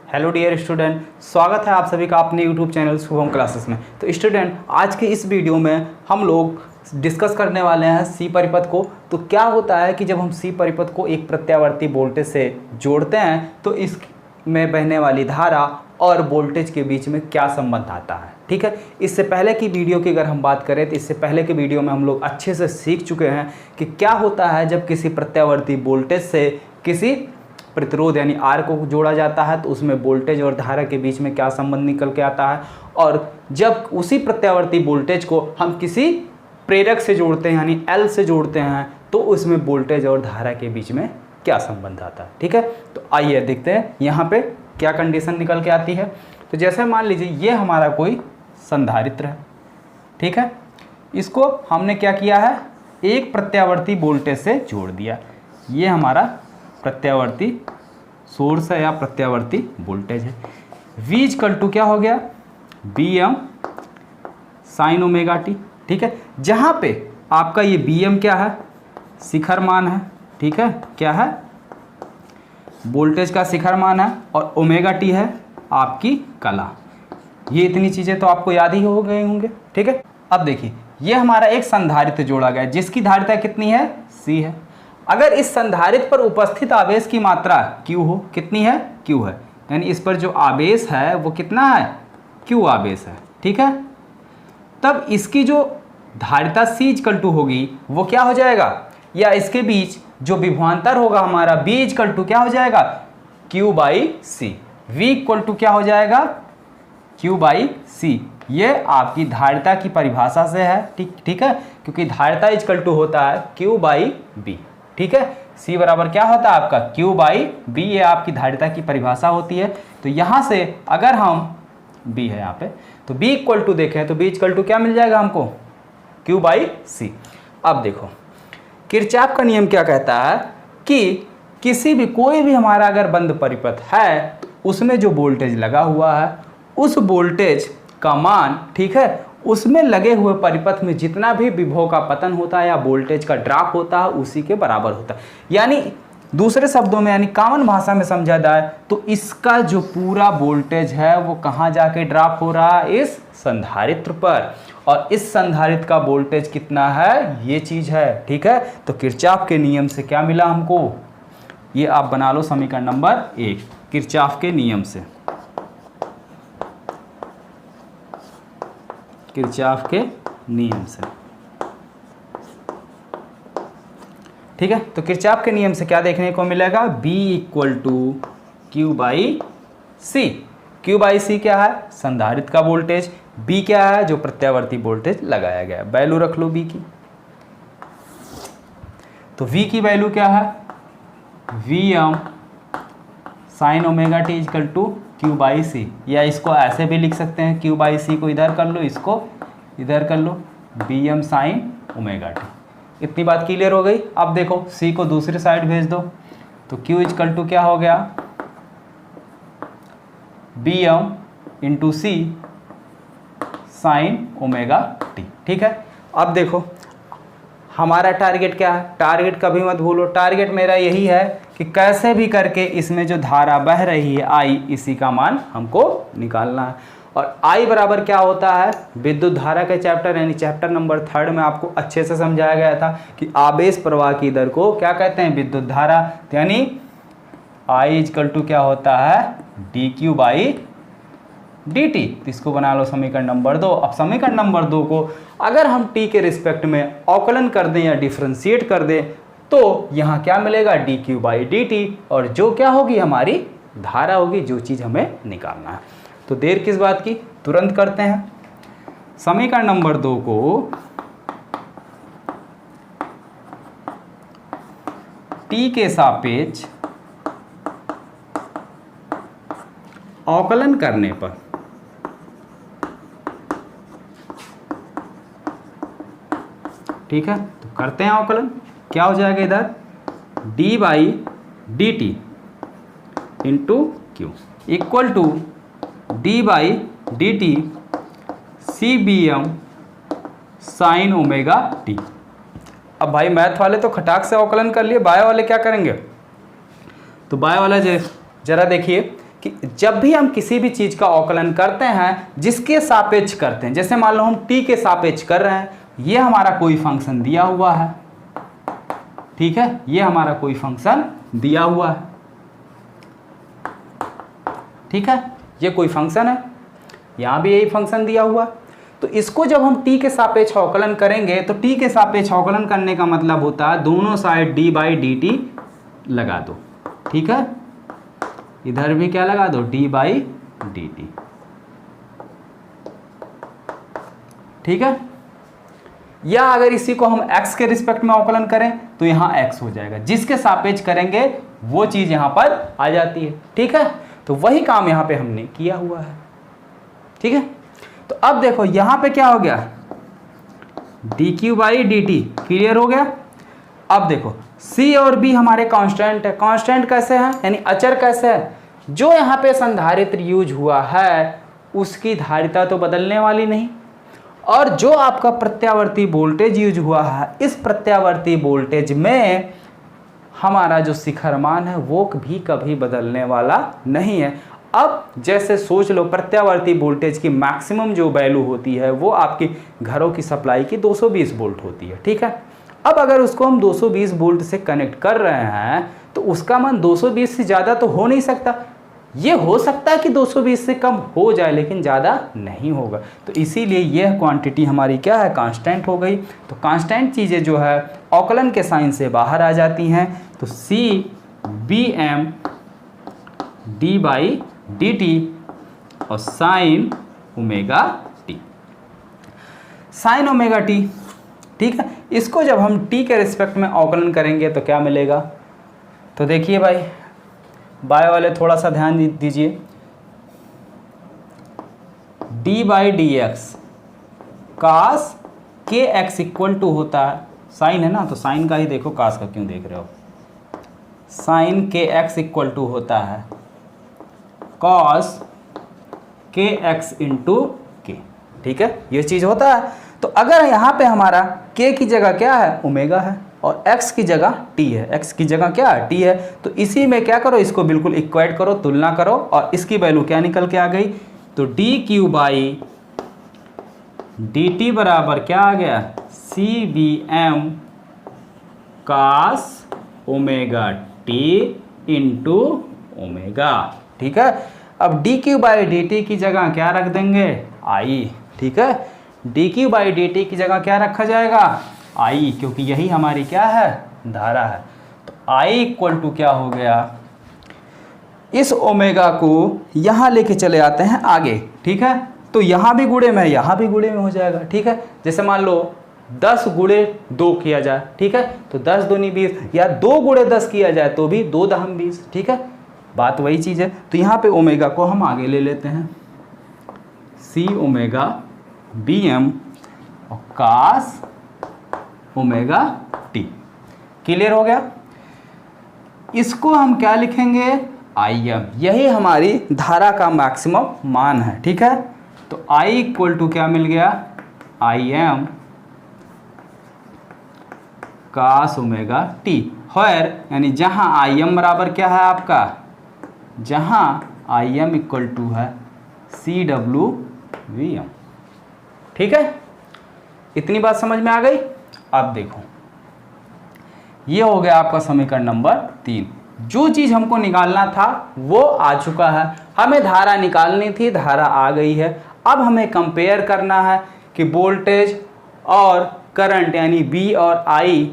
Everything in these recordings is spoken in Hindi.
हेलो डियर स्टूडेंट, स्वागत है आप सभी का अपने यूट्यूब चैनल शुभम क्लासेस में। तो स्टूडेंट, आज के इस वीडियो में हम लोग डिस्कस करने वाले हैं सी परिपथ को। तो क्या होता है कि जब हम सी परिपथ को एक प्रत्यावर्ती वोल्टेज से जोड़ते हैं तो इसमें बहने वाली धारा और वोल्टेज के बीच में क्या संबंध आता है। ठीक है, इससे पहले की वीडियो की अगर हम बात करें तो इससे पहले के वीडियो में हम लोग अच्छे से सीख चुके हैं कि क्या होता है जब किसी प्रत्यावर्ती वोल्टेज से किसी प्रतिरोध यानी आर को जोड़ा जाता है तो उसमें वोल्टेज और धारा के बीच में क्या संबंध निकल के आता है, और जब उसी प्रत्यावर्ती वोल्टेज को हम किसी प्रेरक से जोड़ते हैं यानी एल से जोड़ते हैं तो उसमें वोल्टेज और धारा के बीच में क्या संबंध आता है। ठीक है, तो आइए देखते हैं यहाँ पे क्या कंडीशन निकल के आती है। तो जैसे मान लीजिए ये हमारा कोई संधारित्र है, ठीक है, इसको हमने क्या किया है, एक प्रत्यावर्ती वोल्टेज से जोड़ दिया। ये हमारा प्रत्यावर्ती सोर्स है या प्रत्यावर्ती वोल्टेज है। V इक्वल टू क्या हो गया, Bm साइन ओमेगा टी। ठीक है, जहाँ पे आपका ये Bm क्या है, शिखर मान है। ठीक है, क्या है, वोल्टेज का शिखर मान है, और ओमेगा टी है आपकी कला। ये इतनी चीज़ें तो आपको याद ही हो गए होंगे। ठीक है, अब देखिए ये हमारा एक संधारित्र जोड़ा गया जिसकी धारिता कितनी है, C है। अगर इस संधारित्र पर उपस्थित आवेश की मात्रा Q हो, कितनी है, Q है, यानी इस पर जो आवेश है वो कितना है, Q आवेश है। ठीक है, तब इसकी जो धारिता C इक्वल टू होगी वो क्या हो जाएगा, या इसके बीच जो विभवांतर होगा हमारा B इक्वल टू क्या हो जाएगा, Q by C। V equal to क्या हो जाएगा, Q बाई C। ये आपकी धारिता की परिभाषा से है। ठीक है, क्योंकि धारिता इक्वल टू होता है Q बाई B। ठीक है, C बराबर क्या होता है आपका, Q बाई B, ये आपकी धारिता की परिभाषा होती है। तो यहाँ से अगर हम B है यहाँ पे, तो B इक्वल टू देखें तो B इक्वल टू क्या मिल जाएगा हमको, Q बाई C। अब देखो किरचॉफ का नियम क्या कहता है कि किसी भी कोई भी हमारा अगर बंद परिपथ है तो उसमें जो वोल्टेज लगा हुआ है उस वोल्टेज का मान, ठीक है, उसमें लगे हुए परिपथ में जितना भी विभव का पतन होता है या वोल्टेज का ड्रॉप होता है उसी के बराबर होता है। यानी दूसरे शब्दों में यानी कॉमन भाषा में समझा जाए तो इसका जो पूरा वोल्टेज है वो कहाँ जाके ड्रॉप हो रहा है, इस संधारित्र पर, और इस संधारित्र का वोल्टेज कितना है, ये चीज है। ठीक है, तो किरचॉफ के नियम से क्या मिला हमको, ये आप बना लो समीकरण नंबर 1 किरचॉफ के नियम से, किरचॉफ के नियम से। ठीक है, तो किरचॉफ के नियम से क्या देखने को मिलेगा, B equal to Q by C। Q by C क्या है, संधारित्र का वोल्टेज, B क्या है, जो प्रत्यावर्ती वोल्टेज लगाया गया। वैल्यू रख लो B की, तो V की वैल्यू क्या है, Vm sine omega T equal to Q by C, या इसको ऐसे भी लिख सकते हैं, Q बाई C को इधर कर लो, इसको इधर कर लो, Bm साइन ओमेगा टी। इतनी बात क्लियर हो गई। अब देखो C को दूसरी साइड भेज दो तो Q इक्वल टू क्या हो गया, Bm into C sign omega T. ठीक है, अब देखो हमारा टारगेट क्या है, टारगेट कभी मत भूलो, टारगेट मेरा यही है कि कैसे भी करके इसमें जो धारा बह रही है I, इसी का मान हमको निकालना है। और I बराबर क्या होता है, विद्युत धारा के चैप्टर यानी चैप्टर नंबर 3 में आपको अच्छे से समझाया गया था कि आवेश प्रवाह की दर को क्या कहते हैं, विद्युत धारा। यानी I इक्वल टू क्या होता है, dQ बाई dt। तो इसको बना लो समीकरण नंबर 2। अब समीकरण नंबर 2 को अगर हम t के रिस्पेक्ट में अवकलन कर दें या डिफरेंशिएट कर दें तो यहाँ क्या मिलेगा, dq बाई dt, और जो क्या होगी हमारी धारा होगी, जो चीज़ हमें निकालना है। तो देर किस बात की, तुरंत करते हैं। समीकरण नंबर 2 को t के सापेक्ष अवकलन करने पर ठीक है, तो करते हैं अवकलन। क्या हो जाएगा इधर, d by D T into Q equal to d by D T C B M sine omega T. अब भाई मैथ वाले तो खटाक से अवकलन कर लिए, बायो वाले क्या करेंगे, तो बायो वाला जरा देखिए कि जब भी हम किसी भी चीज़ का अवकलन करते हैं जिसके सापेक्ष करते हैं, जैसे मान लो हम t के सापेक्ष कर रहे हैं, ये हमारा कोई फंक्शन दिया हुआ है, ठीक है, ये हमारा कोई फंक्शन दिया हुआ है, ठीक है, ये कोई फंक्शन है, यहाँ भी यही फंक्शन दिया हुआ है। तो इसको जब हम t के सापेक्ष अवकलन करेंगे तो t के सापेक्ष अवकलन करने का मतलब होता है दोनों साइड d/dt लगा दो, ठीक है, इधर भी क्या लगा दो, d/dt, ठीक है। या अगर इसी को हम x के रिस्पेक्ट में अवकलन करें तो यहाँ x हो जाएगा, जिसके सापेक्ष करेंगे वो चीज यहाँ पर आ जाती है, ठीक है। तो वही काम यहाँ पे हमने किया हुआ है, ठीक है। तो अब देखो यहाँ पे क्या हो गया, dq/dt क्लियर हो गया। अब देखो c और b हमारे कांस्टेंट है, कांस्टेंट कैसे है यानी अचर कैसे है, जो यहाँ पे संधारित्र यूज हुआ है उसकी धारिता तो बदलने वाली नहीं, और जो आपका प्रत्यावर्ती वोल्टेज यूज हुआ है इस प्रत्यावर्ती वोल्टेज में हमारा जो शिखर मान है वो भी कभी बदलने वाला नहीं है। अब जैसे सोच लो प्रत्यावर्ती वोल्टेज की मैक्सिमम जो वैल्यू होती है वो आपकी घरों की सप्लाई की 220 वोल्ट होती है, ठीक है। अब अगर उसको हम 220 वोल्ट से कनेक्ट कर रहे हैं तो उसका मान 220 से ज़्यादा तो हो नहीं सकता, ये हो सकता है कि 220 से कम हो जाए लेकिन ज़्यादा नहीं होगा। तो इसीलिए यह क्वांटिटी हमारी क्या है, कांस्टेंट हो गई। तो कांस्टेंट चीज़ें जो है अवकलन के साइन से बाहर आ जाती हैं। तो CBm d/dt और sine omega t, sine omega t, ठीक है। इसको जब हम t के रिस्पेक्ट में अवकलन करेंगे तो क्या मिलेगा, तो देखिए भाई बाय वाले थोड़ा सा ध्यान दीजिए, d/dx cos kx equal to होता है, साइन है ना तो साइन का ही देखो, कास का क्यों देख रहे हो, साइन kx इक्वल टू होता है cos kx इंटू k, ठीक है, ये चीज़ होता है। तो अगर यहाँ पे हमारा k की जगह क्या है, ओमेगा है, और x की जगह t है, x की जगह क्या है, t है, तो इसी में क्या करो, इसको बिल्कुल इक्वेट करो, तुलना करो, और इसकी वैल्यू क्या निकल के आ गई, तो dq/dt बराबर क्या आ गया, CBm cos omega t into omega, ठीक है। अब dq/dt की जगह क्या रख देंगे, i, ठीक है, dq/dt की जगह क्या रखा जाएगा, I, क्योंकि यही हमारी क्या है, धारा है। तो I इक्वल टू क्या हो गया, इस ओमेगा को यहाँ लेके चले आते हैं आगे, ठीक है। तो यहाँ भी गुणे में, यहाँ भी गुणे में हो जाएगा, ठीक है। जैसे मान लो 10 गुणे 2 किया जाए, ठीक है, तो 10 दूनी 20, या 2 गुणे 10 किया जाए तो भी 2 दहम 20, ठीक है, बात वही चीज़ है। तो यहाँ पे ओमेगा को हम आगे ले लेते हैं, CBm और cos ओमेगा t, क्लियर हो गया। इसको हम क्या लिखेंगे, Im, यही हमारी धारा का मैक्सिमम मान है, ठीक है। तो I इक्वल टू क्या मिल गया, Im cos ओमेगा t, होयर यानी जहां Im बराबर क्या है आपका, जहां Im इक्वल टू है CWVm, ठीक है। इतनी बात समझ में आ गई। अब देखो ये हो गया आपका समीकरण नंबर 3। जो चीज़ हमको निकालना था वो आ चुका है, हमें धारा निकालनी थी, धारा आ गई है। अब हमें कंपेयर करना है कि वोल्टेज और करंट यानी V और I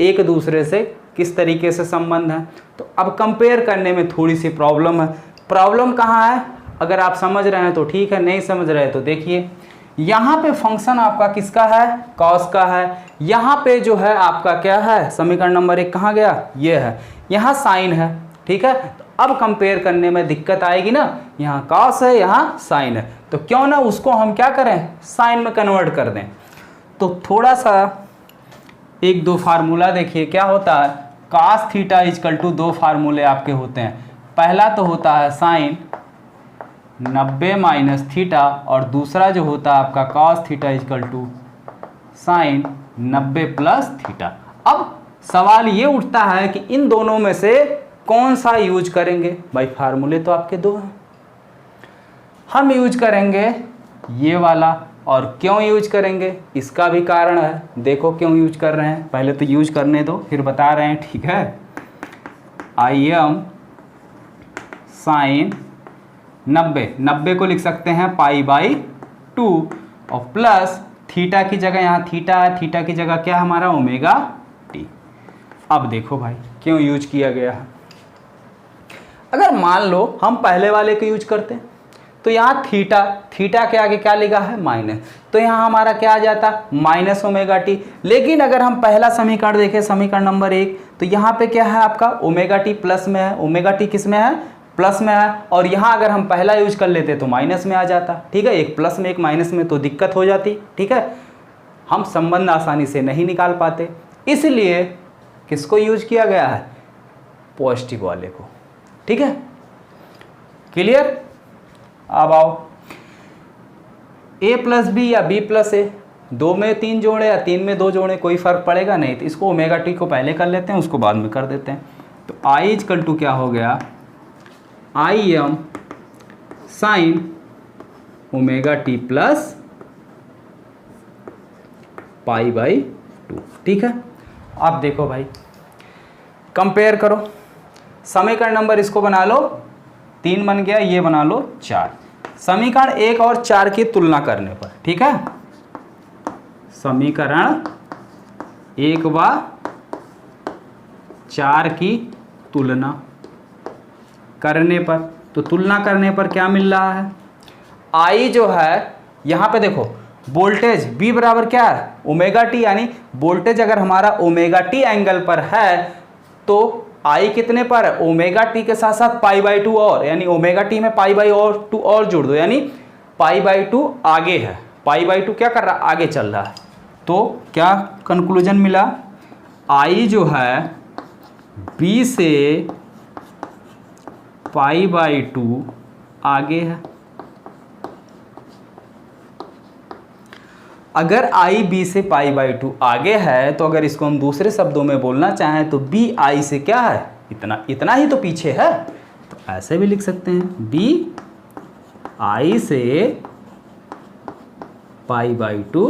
एक दूसरे से किस तरीके से संबंध है। तो अब कंपेयर करने में थोड़ी सी प्रॉब्लम है। प्रॉब्लम कहाँ है, अगर आप समझ रहे हैं तो ठीक है, नहीं समझ रहे हैं तो देखिए, यहाँ पे फंक्शन आपका किसका है, कॉस का है। यहाँ पे जो है आपका क्या है, समीकरण नंबर 1 कहाँ गया, ये है, यहाँ साइन है, ठीक है। तो अब कंपेयर करने में दिक्कत आएगी ना, यहाँ कॉस है, यहाँ साइन है, तो क्यों ना उसको हम क्या करें, साइन में कन्वर्ट कर दें। तो थोड़ा सा 1-2 फार्मूला देखिए क्या होता है, cos थीटा इजकल टू 2 फार्मूले आपके होते हैं। पहला तो होता है साइन 90 माइनस थीटा, और दूसरा जो होता है आपका cos theta is equal to sine 90 plus theta. अब सवाल ये उठता है कि इन दोनों में से कौन सा यूज करेंगे भाई? फार्मूले तो आपके दो हैं, हम यूज करेंगे ये वाला। और क्यों यूज करेंगे इसका भी कारण है, देखो क्यों यूज कर रहे हैं, पहले तो यूज करने दो फिर बता रहे हैं, ठीक है। Im साइन 90 को लिख सकते हैं π/2 और प्लस थीटा की जगह, यहाँ थीटा है, थीटा की जगह क्या हमारा ओमेगा टी। अब देखो भाई क्यों यूज किया गया है। अगर मान लो हम पहले वाले को यूज करते हैं तो यहाँ थीटा के आगे क्या लिखा है माइनस, तो यहाँ हमारा क्या आ जाता माइनस ओमेगा टी। लेकिन अगर हम पहला समीकरण देखें, समीकरण नंबर 1, तो यहाँ पे क्या है आपका ओमेगा टी प्लस में है, ओमेगा टी किस में है प्लस में है, और यहाँ अगर हम पहला यूज कर लेते तो माइनस में आ जाता, ठीक है। एक प्लस में एक माइनस में तो दिक्कत हो जाती, ठीक है, हम संबंध आसानी से नहीं निकाल पाते, इसलिए किसको यूज किया गया है पॉजिटिव वाले को, ठीक है। क्लियर? अब आओ a प्लस बी या b प्लस ए, 2 में 3 जोड़े या 3 में 2 जोड़े कोई फर्क पड़ेगा नहीं, तो इसको ओमेगा टी को पहले कर लेते हैं, उसको बाद में कर देते हैं। तो i इक्वल टू क्या हो गया Im sine omega t plus π/2, ठीक है। अब देखो भाई कंपेयर करो, समीकरण नंबर इसको बना लो 3 बन गया, ये बना लो 4। समीकरण 1 और 4 की तुलना करने पर, ठीक है, समीकरण 1 व 4 की तुलना करने पर, तो तुलना करने पर क्या मिल रहा है, आई जो है यहाँ पे देखो वोल्टेज B बराबर क्या है ओमेगा टी, यानी वोल्टेज अगर हमारा ओमेगा टी एंगल पर है तो आई कितने पर है ओमेगा टी के साथ साथ π/2 और, यानी ओमेगा टी में π/2 और जोड़ दो, यानी π/2 आगे है, π/2 क्या कर रहा है आगे चल रहा है। तो क्या कंक्लूजन मिला, आई जो है B से π/2 आगे है। अगर आई बी से π/2 आगे है तो अगर इसको हम दूसरे शब्दों में बोलना चाहें तो बी आई से क्या है इतना ही तो पीछे है, तो ऐसे भी लिख सकते हैं बी आई से π/2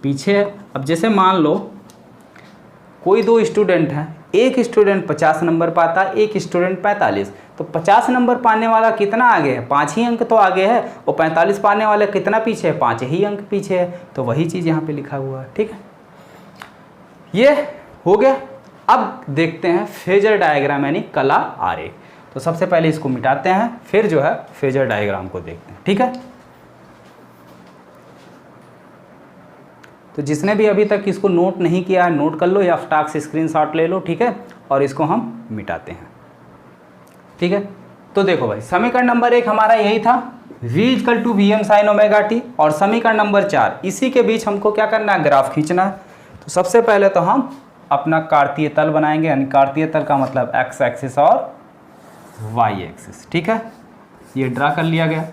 पीछे है। अब जैसे मान लो कोई 2 स्टूडेंट हैं, एक स्टूडेंट 50 नंबर पाता है, एक स्टूडेंट 45, तो 50 नंबर पाने वाला कितना आगे है 5 ही अंक तो आगे है, और 45 पाने वाला कितना पीछे है 5 ही अंक पीछे है, तो वही चीज़ यहाँ पे लिखा हुआ है, ठीक है। ये हो गया। अब देखते हैं फेजर डायग्राम यानी कला आरेख। तो सबसे पहले इसको मिटाते हैं, फिर जो है फेजर डायग्राम को देखते हैं, ठीक है। तो जिसने भी अभी तक इसको नोट नहीं किया है नोट कर लो या फटाक से स्क्रीनशॉट ले लो, ठीक है, और इसको हम मिटाते हैं, ठीक है। तो देखो भाई समीकरण नंबर 1 हमारा यही था v = Vm sin omega T, और समीकरण नंबर 4 इसी के बीच हमको क्या करना है ग्राफ खींचना है। तो सबसे पहले तो हम अपना कार्तीय तल बनाएंगे, यानी कार्तीय तल का मतलब x एक्सिस और y एक्सिस, ठीक है, ये ड्रा कर लिया गया।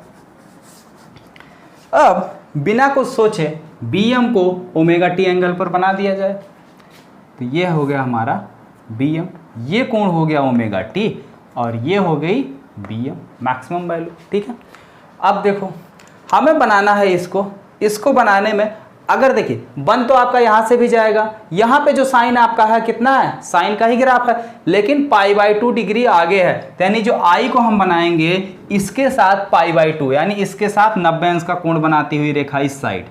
अब बिना कुछ सोचे Bm को ओमेगा टी एंगल पर बना दिया जाए, तो ये हो गया हमारा Bm, ये कोण हो गया ओमेगा टी, और ये हो गई Bm मैक्सिमम वैल्यू, ठीक है। अब देखो हमें बनाना है इसको बनाने में अगर देखिए बन तो आपका यहाँ से भी जाएगा, यहाँ पे जो साइन आपका है कितना है साइन का ही ग्राफ है, लेकिन π/2 डिग्री आगे है, यानी जो आई को हम बनाएंगे इसके साथ π/2 यानी इसके साथ 90 अंश का कोण बनाती हुई रेखा इस साइड,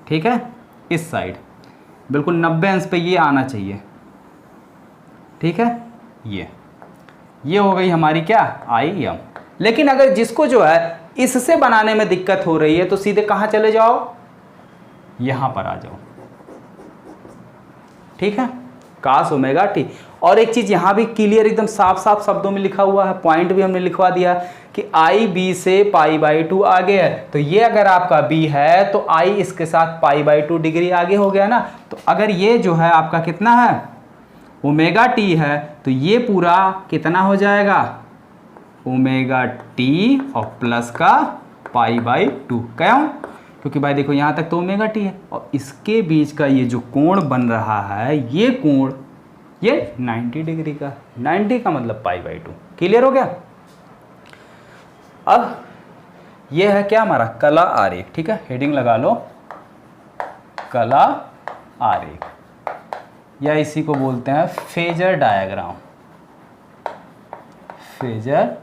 ठीक है, इस साइड बिल्कुल 90 अंश पे ये आना चाहिए, ठीक है। ये हो गई हमारी क्या Im। लेकिन अगर जिसको जो है इससे बनाने में दिक्कत हो रही है तो सीधे कहाँ चले जाओ यहाँ पर आ जाओ, ठीक है, cos ओमेगा टी। और एक चीज़ यहाँ भी क्लियर एकदम साफ साफ शब्दों में लिखा हुआ है, पॉइंट भी हमने लिखवा दिया कि आई बी से π/2 आगे है, तो ये अगर आपका b है तो आई इसके साथ π/2 डिग्री आगे हो गया ना। तो अगर ये जो है आपका कितना है ओमेगा टी है तो ये पूरा कितना हो जाएगा ओमेगा टी और प्लस का π/2, क्यों? क्योंकि भाई देखो यहाँ तक तो ओमेगा टी है और इसके बीच का ये जो कोण बन रहा है ये कोण ये 90 डिग्री का, 90 का मतलब π/2। क्लियर हो गया। अब ये है क्या हमारा कला आरेख, ठीक है, हेडिंग लगा लो कला आरेख, या इसी को बोलते हैं फेजर डायग्राम, फेजर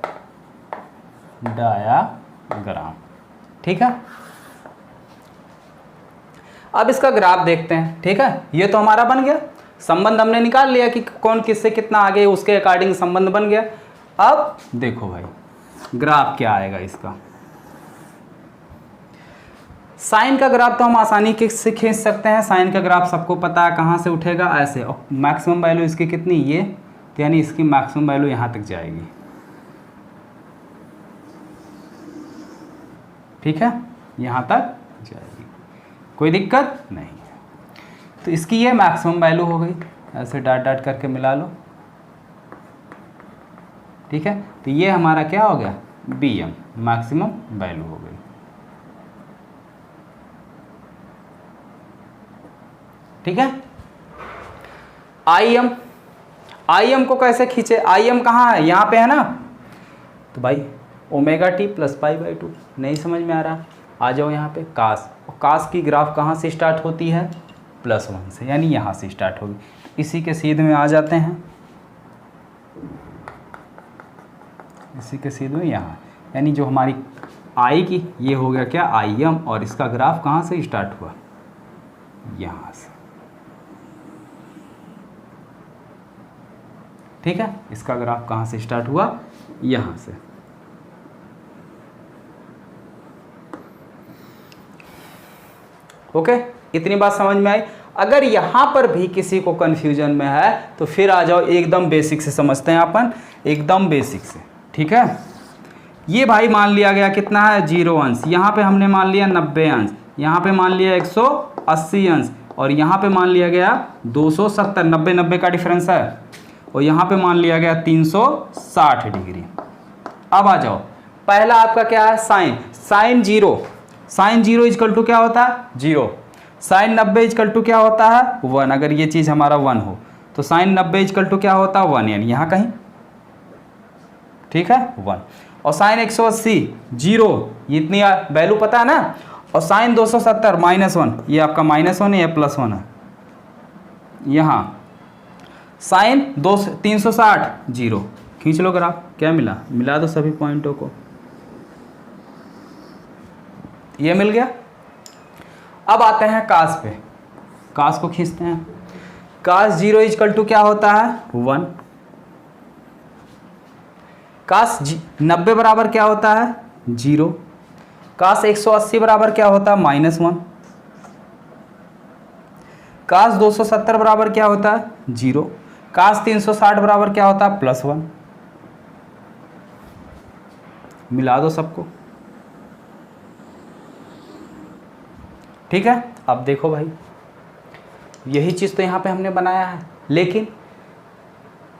डायग्राम, ठीक है। अब इसका ग्राफ देखते हैं, ठीक है। ये तो हमारा बन गया, संबंध हमने निकाल लिया कि कौन किससे कितना आगे, उसके अकॉर्डिंग संबंध बन गया। अब देखो भाई ग्राफ क्या आएगा इसका। साइन का ग्राफ तो हम आसानी से खींच सकते हैं, साइन का ग्राफ सबको पता है कहाँ से उठेगा, ऐसे। और मैक्सिमम वैल्यू इसकी कितनी, ये, तो यानी इसकी मैक्सिमम वैल्यू यहाँ तक जाएगी, ठीक है, यहाँ तक जाएगी, कोई दिक्कत नहीं है। तो इसकी ये मैक्सिमम वैल्यू हो गई, ऐसे डॉट डॉट करके मिला लो, ठीक है। तो ये हमारा क्या हो गया, BM मैक्सिमम वैल्यू हो गई, ठीक है। IM को कैसे खींचे, IM कहाँ है, यहाँ पे है ना। तो भाई ω/t + π/2, नहीं समझ में आ रहा, आ जाओ यहाँ पे कास, और कास की ग्राफ कहाँ से स्टार्ट होती है, +1 से, यानी यहाँ से स्टार्ट होगी। इसी के सीध में आ जाते हैं, इसी के सीध में यहाँ, यानी जो हमारी I की ये हो गया क्या IM, और इसका ग्राफ कहाँ से स्टार्ट हुआ, यहाँ से, ठीक है। इसका ग्राफ कहाँ से स्टार्ट हुआ, यहाँ से। ओके, इतनी बात समझ में आई। अगर यहाँ पर भी किसी को कन्फ्यूजन में है तो फिर आ जाओ, एकदम बेसिक से समझते हैं अपन, एकदम बेसिक से, ठीक है। ये भाई मान लिया गया कितना है 0 अंश, यहाँ पे हमने मान लिया 90 अंश, यहाँ पे मान लिया 180 अंश, और यहाँ पे मान लिया गया 270, 90 का डिफरेंस है, और यहाँ पे मान लिया गया 360 डिग्री। अब आ जाओ, पहला आपका क्या है sine, sine 0, sine 0 is equal to क्या होता है 0, साइन 90 इजकल टू क्या होता है 1। अगर ये चीज़ हमारा 1 हो तो साइन 90 इजकल टू क्या होता है 1, यानी यहाँ कहीं, ठीक है 1। और साइन 180 0, इतनी वैल्यू पता है ना। और साइन 270 -1, ये आपका -1 है, +1 है। यहाँ साइन 360 0, खींच लो ग्राफ, क्या मिला, मिला दो सभी पॉइंटों को, ये मिल गया। अब आते हैं कास पे, कास को खींचते हैं। कास 0 इजकल टू क्या होता है 1, कास 90 बराबर क्या होता है 0, कास 180 बराबर क्या होता है -1, कास 270 बराबर क्या होता है 0, कास 360 बराबर क्या होता है +1। मिला दो सबको, ठीक है। अब देखो भाई, यही चीज़ तो यहाँ पे हमने बनाया है, लेकिन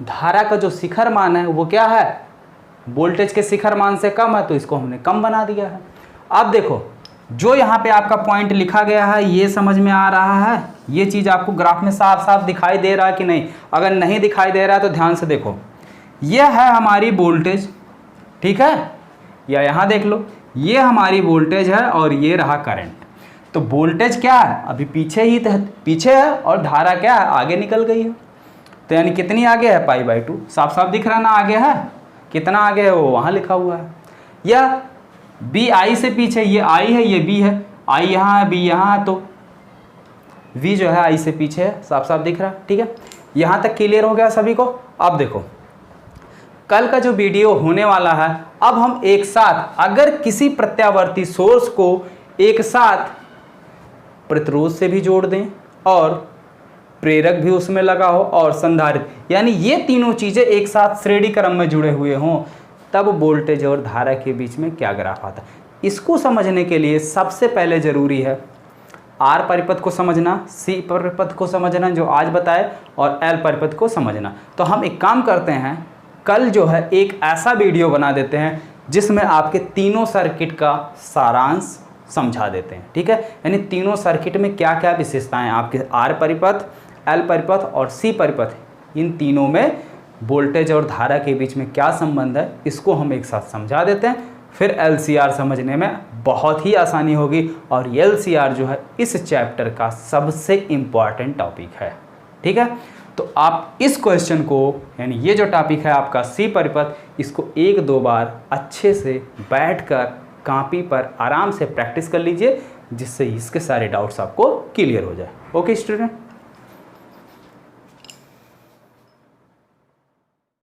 धारा का जो शिखर मान है वो क्या है, वोल्टेज के शिखर मान से कम है, तो इसको हमने कम बना दिया है। अब देखो, जो यहाँ पे आपका पॉइंट लिखा गया है, ये समझ में आ रहा है, ये चीज़ आपको ग्राफ में साफ साफ दिखाई दे रहा है कि नहीं। अगर नहीं दिखाई दे रहा है तो ध्यान से देखो, ये है हमारी वोल्टेज, ठीक है, या यहाँ देख लो, ये हमारी वोल्टेज है और ये रहा करंट। तो वोल्टेज क्या है, अभी पीछे ही पीछे है, और धारा क्या है, आगे निकल गई है। तो यानी कितनी आगे है π/2, साफ साफ दिख रहा ना आगे है, कितना आगे है वो वहाँ लिखा हुआ है। या B I से पीछे, ये I है ये B है, I यहाँ है B यहाँ है, तो V जो है I से पीछे है, साफ साफ दिख रहा है, ठीक है। यहाँ तक क्लियर हो गया सभी को। अब देखो, कल का जो वीडियो होने वाला है, अब हम एक साथ अगर किसी प्रत्यावर्ती सोर्स को एक साथ प्रतिरोध से भी जोड़ दें और प्रेरक भी उसमें लगा हो और संधारित्र, यानी ये तीनों चीज़ें एक साथ श्रेणी क्रम में जुड़े हुए हों, तब वोल्टेज और धारा के बीच में क्या ग्राफ आता है। इसको समझने के लिए सबसे पहले ज़रूरी है R परिपथ को समझना, C परिपथ को समझना जो आज बताए, और L परिपथ को समझना। तो हम एक काम करते हैं, कल जो है एक ऐसा वीडियो बना देते हैं जिसमें आपके तीनों सर्किट का सारांश समझा देते हैं, ठीक है। यानी तीनों सर्किट में क्या क्या विशेषताएं आपके R परिपथ, L परिपथ और C परिपथ इन तीनों में वोल्टेज और धारा के बीच में क्या संबंध है इसको हम एक साथ समझा देते हैं, फिर LCR समझने में बहुत ही आसानी होगी। और LCR जो है इस चैप्टर का सबसे इम्पॉर्टेंट टॉपिक है। ठीक है, तो आप इस क्वेश्चन को यानी ये जो टॉपिक है आपका सी परिपथ, इसको 1-2 बार अच्छे से बैठकर कॉपी पर आराम से प्रैक्टिस कर लीजिए, जिससे इसके सारे डाउट्स आपको क्लियर हो जाए। Okay student.